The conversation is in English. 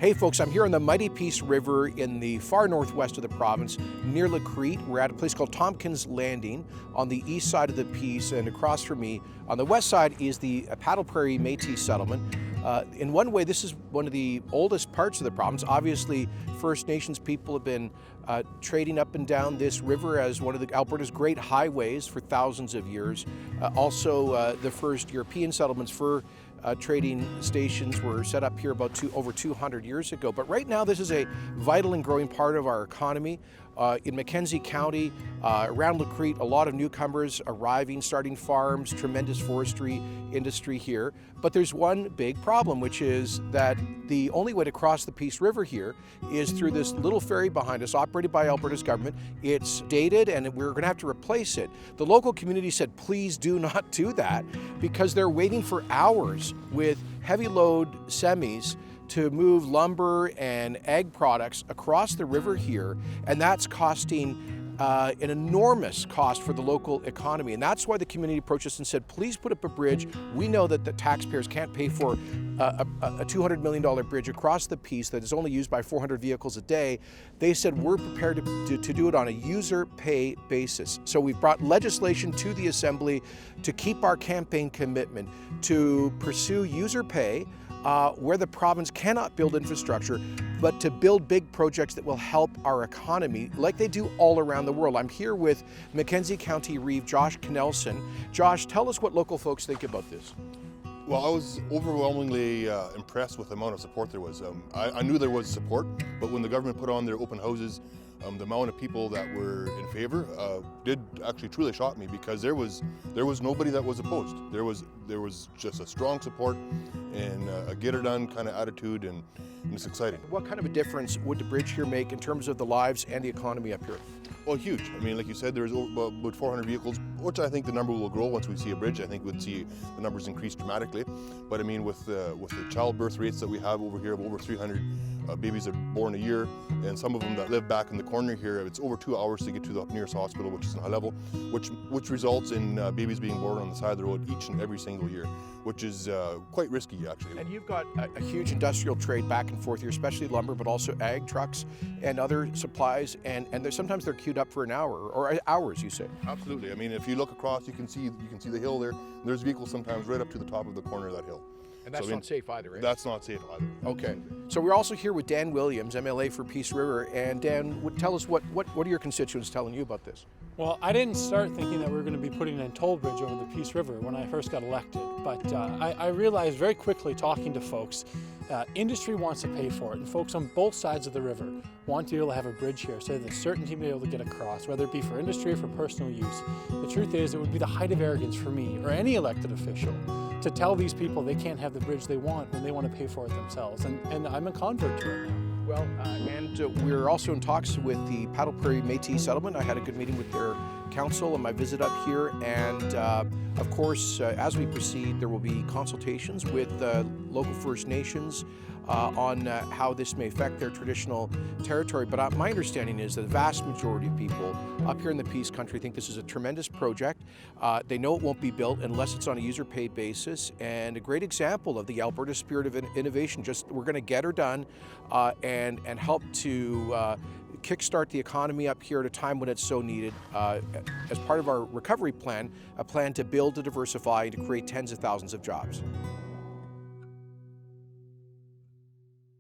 Hey folks, I'm here on the mighty Peace River in the far northwest of the province, near Crete. We're at a place called Tompkins Landing on the east side of the Peace, and across from me on the west side is the Paddle Prairie Métis settlement. In one way, this is one of the oldest parts of the province. Obviously, First Nations people have been trading up and down this river as one of Alberta's great highways for thousands of years. Also, the first European settlements for trading stations were set up here about over 200 years ago. But right now, this is a vital and growing part of our economy. In Mackenzie County, around Crete, a lot of newcomers arriving, starting farms, tremendous forestry industry here. But there's one big problem, which is that the only way to cross the Peace River here is through this little ferry behind us, operated by Alberta's government. It's dated and we're going to have to replace it. The local community said, please do not do that, because they're waiting for hours with heavy load semis to move lumber and ag products across the river here, and that's costing an enormous cost for the local economy. And that's why the community approached us and said, please put up a bridge. We know that the taxpayers can't pay for a $200 million bridge across the Peace that is only used by 400 vehicles a day. They said, we're prepared to do it on a user pay basis. So we've brought legislation to the Assembly to keep our campaign commitment to pursue user pay where the province cannot build infrastructure, but to build big projects that will help our economy like they do all around the world. I'm here with Mackenzie County Reeve Josh Knelson. Josh, tell us what local folks think about this. Well, I was overwhelmingly impressed with the amount of support there was. I knew there was support, but when the government put on their open houses, the amount of people that were in favor did actually truly shock me, because there was nobody that was opposed. There was just a strong support and a get her done kind of attitude, and it's exciting. What kind of a difference would the bridge here make in terms of the lives and the economy up here? Well, huge. I mean, like you said, there's about 400 vehicles, which I think the number will grow once we see a bridge. I think we'd see the numbers increase dramatically. But I mean, with the childbirth rates that we have over here of over 300 babies are born a year, and some of them that live back in the corner here, it's over 2 hours to get to the nearest hospital, which is in high level, which results in babies being born on the side of the road each and every single year, which is quite risky, actually. And you've got a huge industrial trade back and forth here, especially lumber, but also ag trucks and other supplies, and sometimes they're queued up for an hour or hours, you say. Absolutely. I mean, if you look across, you can see the hill there. There's vehicles sometimes right up to the top of the corner of that hill. And that's not safe either, right? That's not safe either. Okay. So we're also here with Dan Williams, MLA for Peace River. And Dan, tell us what are your constituents telling you about this? Well, I didn't start thinking that we were going to be putting in a toll bridge over the Peace River when I first got elected. But I realized very quickly, talking to folks, industry wants to pay for it. And folks on both sides of the river want to be able to have a bridge here so there's certainty to be able to get across, whether it be for industry or for personal use. The truth is, it would be the height of arrogance for me or any elected official to tell these people they can't have the bridge they want when they want to pay for it themselves. And I'm a convert to it now. Well, and we're also in talks with the Paddle Prairie Métis settlement. I had a good meeting with their council on my visit up here, and of course, as we proceed, there will be consultations with local First Nations on how this may affect their traditional territory. But my understanding is that the vast majority of people up here in the Peace Country think this is a tremendous project. They know it won't be built unless it's on a user-paid basis, and a great example of the Alberta spirit of innovation. Just we're going to get her done and help to kickstart the economy up here at a time when it's so needed. As part of our recovery plan, a plan to build, to diversify, and to create tens of thousands of jobs.